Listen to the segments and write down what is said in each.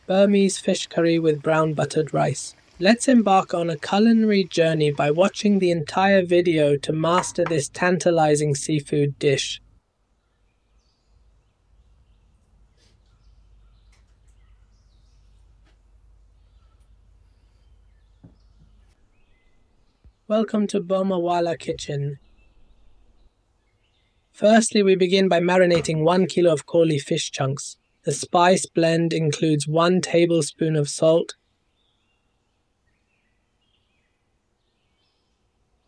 Burmese fish curry with brown buttered rice. Let's embark on a culinary journey by watching the entire video to master this tantalizing seafood dish. Welcome to Bomawala Kitchen. Firstly, we begin by marinating 1 kilo of Koli fish chunks. The spice blend includes 1 tablespoon of salt,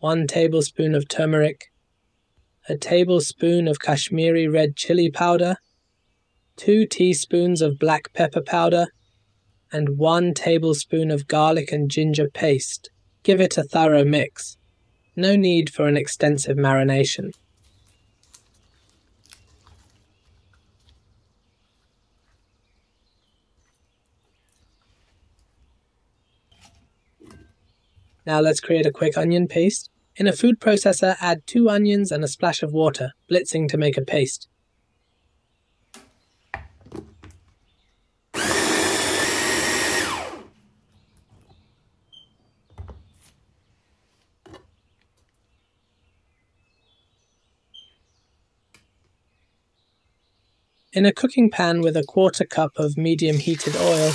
1 tablespoon of turmeric, a tablespoon of Kashmiri red chili powder, 2 teaspoons of black pepper powder, and 1 tablespoon of garlic and ginger paste. Give it a thorough mix. No need for an extensive marination. Now let's create a quick onion paste. In a food processor, add 2 onions and a splash of water, blitzing to make a paste. In a cooking pan with a 1/4 cup of medium heated oil,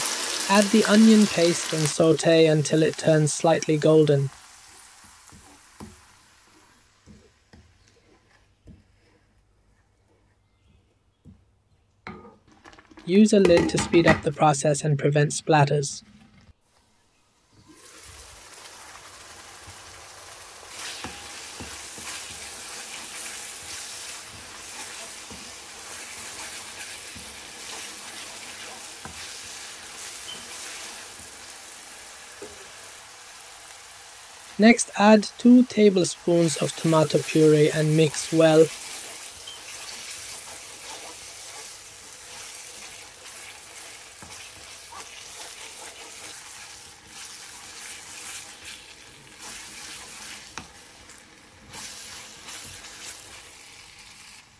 add the onion paste and sauté until it turns slightly golden. Use a lid to speed up the process and prevent splatters. Next, add 2 tablespoons of tomato puree and mix well.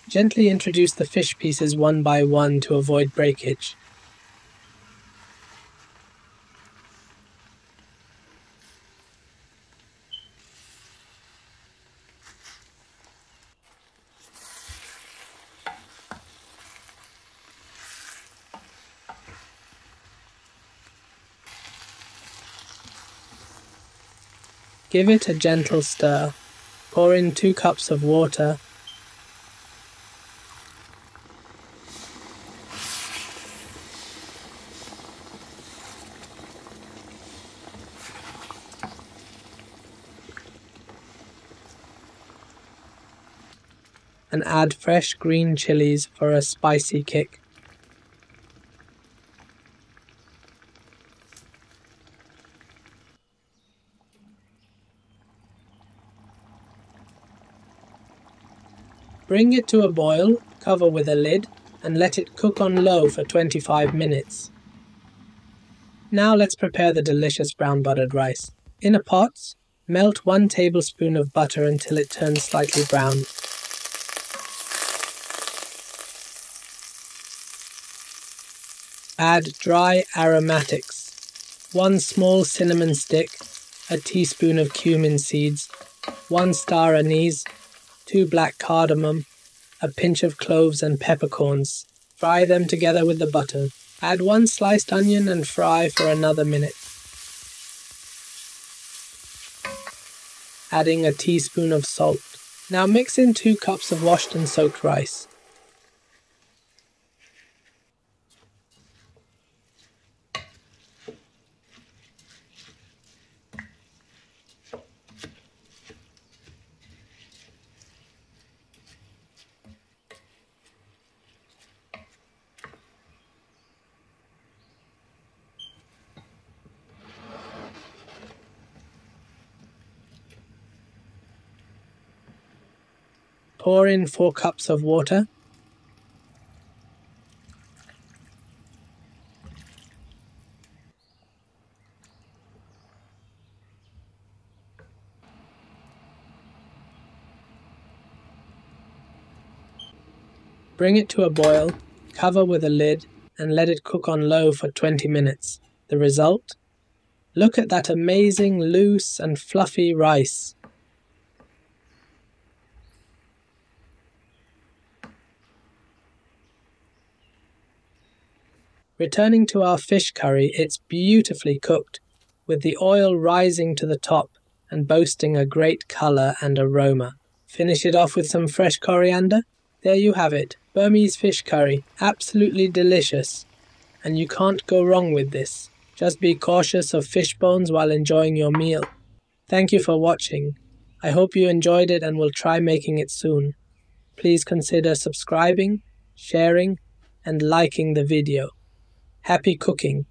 Gently introduce the fish pieces one by one to avoid breakage. Give it a gentle stir. Pour in 2 cups of water. And add fresh green chilies for a spicy kick. Bring it to a boil, cover with a lid, and let it cook on low for 25 minutes. Now let's prepare the delicious brown buttered rice. In a pot, melt 1 tablespoon of butter until it turns slightly brown. Add dry aromatics, 1 small cinnamon stick, a teaspoon of cumin seeds, 1 star anise, 2 black cardamom, a pinch of cloves and peppercorns. Fry them together with the butter. Add 1 sliced onion and fry for another minute. Adding a teaspoon of salt. Now mix in 2 cups of washed and soaked rice. Pour in 4 cups of water. Bring it to a boil, cover with a lid, and let it cook on low for 20 minutes. The result? Look at that amazing loose and fluffy rice. Returning to our fish curry, it's beautifully cooked, with the oil rising to the top and boasting a great colour and aroma. Finish it off with some fresh coriander. There you have it, Burmese fish curry, absolutely delicious. And you can't go wrong with this. Just be cautious of fish bones while enjoying your meal. Thank you for watching. I hope you enjoyed it and will try making it soon. Please consider subscribing, sharing, and liking the video. Happy cooking!